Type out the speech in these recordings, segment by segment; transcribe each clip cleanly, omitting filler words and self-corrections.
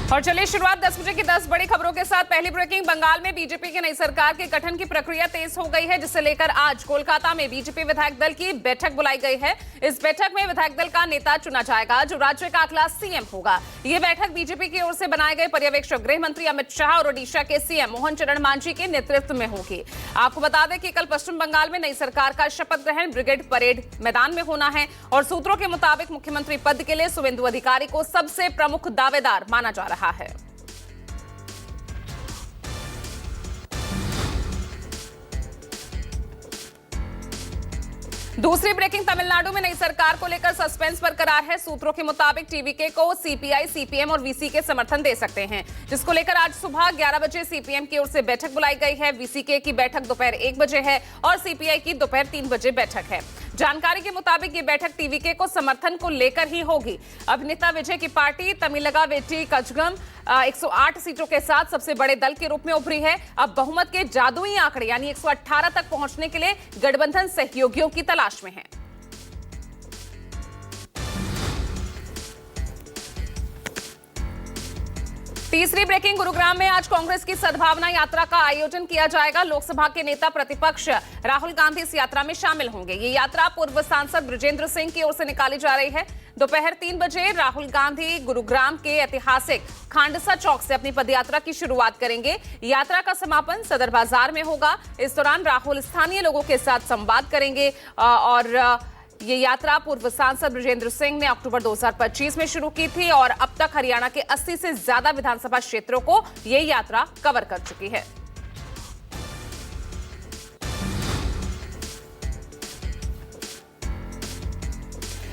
और चलिए शुरुआत 10 बजे की 10 बड़ी खबरों के साथ। पहली ब्रेकिंग, बंगाल में बीजेपी की नई सरकार के गठन की प्रक्रिया तेज हो गई है, जिसे लेकर आज कोलकाता में बीजेपी विधायक दल की बैठक बुलाई गई है। इस बैठक में विधायक दल का नेता चुना जाएगा जो राज्य का अगला सीएम होगा। ये बैठक बीजेपी की ओर से बनाए गए पर्यवेक्षक गृह मंत्री अमित शाह और ओडिशा के सीएम मोहन चरण मांझी के नेतृत्व में होगी। आपको बता दें कि कल पश्चिम बंगाल में नई सरकार का शपथ ग्रहण ब्रिगेड परेड मैदान में होना है और सूत्रों के मुताबिक मुख्यमंत्री पद के लिए शुवेंदु अधिकारी को सबसे प्रमुख दावेदार माना जा रहा है। दूसरी ब्रेकिंग, तमिलनाडु में नई सरकार को लेकर सस्पेंस बरकरार है। सूत्रों के मुताबिक टीवीके को सीपीआई, सीपीएम और वीसीके समर्थन दे सकते हैं, जिसको लेकर आज सुबह 11 बजे सीपीएम की ओर से बैठक बुलाई गई है। वीसीके की बैठक दोपहर 1 बजे है और सीपीआई की दोपहर 3 बजे बैठक है। जानकारी के मुताबिक ये बैठक टीवीके को समर्थन को लेकर ही होगी। अभिनेता विजय की पार्टी तमिलगा वेट्टी कझगम 108 सीटों के साथ सबसे बड़े दल के रूप में उभरी है। अब बहुमत के जादुई आंकड़े यानी 118 तक पहुंचने के लिए गठबंधन सहयोगियों की तलाश में है। तीसरी ब्रेकिंग, गुरुग्राम में आज कांग्रेस की सद्भावना यात्रा का आयोजन किया जाएगा। लोकसभा के नेता प्रतिपक्ष राहुल गांधी इस यात्रा में शामिल होंगे। ये यात्रा पूर्व सांसद बृजेंद्र सिंह की ओर से निकाली जा रही है। दोपहर 3 बजे राहुल गांधी गुरुग्राम के ऐतिहासिक खांडसा चौक से अपनी पदयात्रा की शुरुआत करेंगे। यात्रा का समापन सदर बाजार में होगा। इस दौरान राहुल स्थानीय लोगों के साथ संवाद करेंगे और ये यात्रा पूर्व सांसद बृजेंद्र सिंह ने अक्टूबर 2025 में शुरू की थी और अब तक हरियाणा के 80 से ज्यादा विधानसभा क्षेत्रों को ये यात्रा कवर कर चुकी है।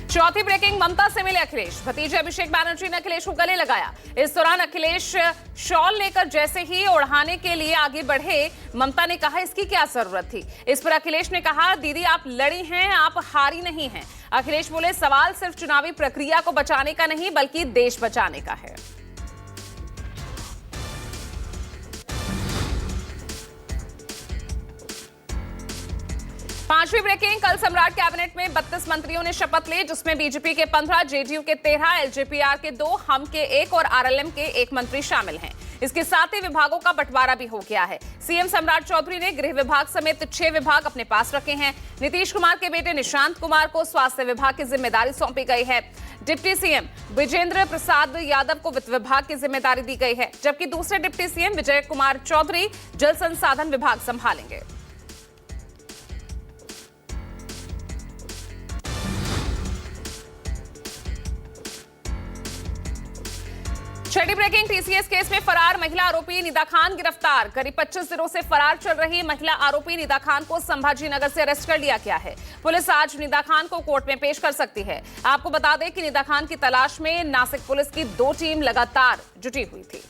चौथी ब्रेकिंग, ममता से मिले अखिलेश। भतीजे अभिषेक बैनर्जी ने अखिलेश को गले लगाया। इस दौरान अखिलेश शॉल लेकर जैसे ही ओढ़ाने के लिए आगे बढ़े, ममता ने कहा इसकी क्या जरूरत थी। इस पर अखिलेश ने कहा दीदी आप लड़ी हैं, आप हारी नहीं हैं। अखिलेश बोले सवाल सिर्फ चुनावी प्रक्रिया को बचाने का नहीं बल्कि देश बचाने का है। पांचवी ब्रेकिंग, कल सम्राट कैबिनेट में 32 मंत्रियों ने शपथ ली, जिसमें बीजेपी के 15, जेडीयू के 13, एलजेपीआर के 2, हम के 1 और आरएलएम के 1 मंत्री शामिल हैं। इसके साथ ही विभागों का बंटवारा भी हो गया है। सीएम सम्राट चौधरी ने गृह विभाग समेत 6 विभाग अपने पास रखे हैं। नीतीश कुमार के बेटे निशांत कुमार को स्वास्थ्य विभाग की जिम्मेदारी सौंपी गई है। डिप्टी सीएम विजेंद्र प्रसाद यादव को वित्त विभाग की जिम्मेदारी दी गई है, जबकि दूसरे डिप्टी सीएम विजय कुमार चौधरी जल संसाधन विभाग संभालेंगे। छठी ब्रेकिंग, टीसीएस केस में फरार महिला आरोपी निदा खान गिरफ्तार। करीब 25 दिनों से फरार चल रही महिला आरोपी निदा खान को संभाजी नगर से अरेस्ट कर लिया गया है। पुलिस आज निदा खान को कोर्ट में पेश कर सकती है। आपको बता दें कि निदा खान की तलाश में नासिक पुलिस की 2 टीम लगातार जुटी हुई थी।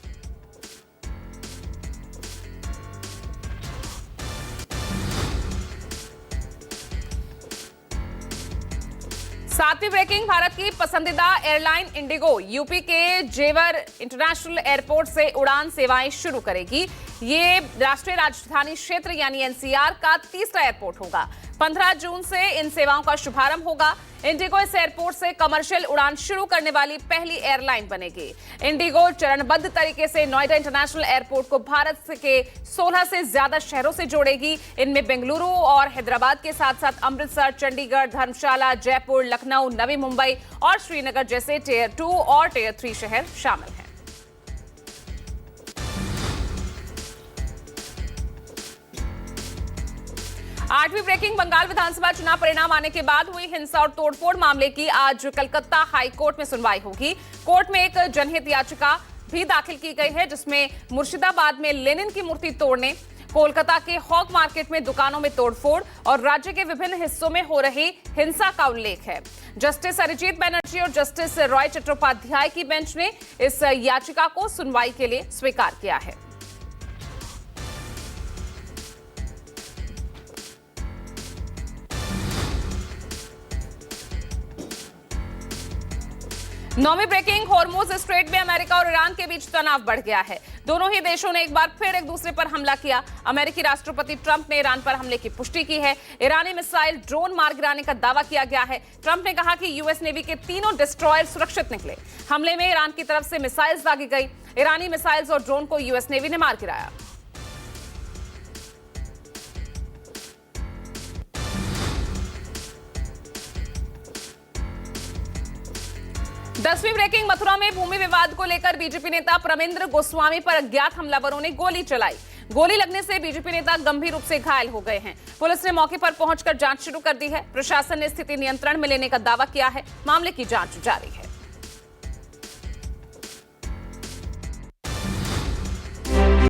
सातवीं ब्रेकिंग, भारत की पसंदीदा एयरलाइन इंडिगो यूपी के जेवर इंटरनेशनल एयरपोर्ट से उड़ान सेवाएं शुरू करेगी। ये राष्ट्रीय राजधानी क्षेत्र यानी एनसीआर का तीसरा एयरपोर्ट होगा। 15 जून से इन सेवाओं का शुभारंभ होगा। इंडिगो इस एयरपोर्ट से कमर्शियल उड़ान शुरू करने वाली पहली एयरलाइन बनेगी। इंडिगो चरणबद्ध तरीके से नोएडा इंटरनेशनल एयरपोर्ट को भारत के 16 से ज्यादा शहरों से जोड़ेगी। इनमें बेंगलुरु और हैदराबाद के साथ साथ अमृतसर, चंडीगढ़, धर्मशाला, जयपुर, लखनऊ, नवी मुंबई और श्रीनगर जैसे टियर 2 और टियर 3 शहर शामिल हैं। आठवीं ब्रेकिंग, बंगाल विधानसभा चुनाव परिणाम आने के बाद हुई हिंसा और तोड़फोड़ मामले की आज कलकत्ता हाई कोर्ट में सुनवाई होगी। कोर्ट में एक जनहित याचिका भी दाखिल की गई है, जिसमें मुर्शिदाबाद में लेनिन की मूर्ति तोड़ने, कोलकाता के हॉक मार्केट में दुकानों में तोड़फोड़ और राज्य के विभिन्न हिस्सों में हो रही हिंसा का उल्लेख है। जस्टिस अरिजीत बनर्जी और जस्टिस रॉय चट्टोपाध्याय की बेंच ने इस याचिका को सुनवाई के लिए स्वीकार किया है। नौवीं ब्रेकिंग, हॉर्मुज स्ट्रेट में अमेरिका और ईरान के बीच तनाव बढ़ गया है। दोनों ही देशों ने एक बार फिर एक दूसरे पर हमला किया। अमेरिकी राष्ट्रपति ट्रंप ने ईरान पर हमले की पुष्टि की है। ईरानी मिसाइल ड्रोन मार गिराने का दावा किया गया है। ट्रंप ने कहा कि यूएस नेवी के तीनों डिस्ट्रॉयर सुरक्षित निकले। हमले में ईरान की तरफ से मिसाइल्स दागी गई। ईरानी मिसाइल्स और ड्रोन को यूएस नेवी ने मार गिराया। दसवीं ब्रेकिंग, मथुरा में भूमि विवाद को लेकर बीजेपी नेता प्रमेंद्र गोस्वामी पर अज्ञात हमलावरों ने गोली चलाई। गोली लगने से बीजेपी नेता गंभीर रूप से घायल हो गए हैं। पुलिस ने मौके पर पहुंचकर जांच शुरू कर दी है। प्रशासन ने स्थिति नियंत्रण में लेने का दावा किया है। मामले की जांच जारी है।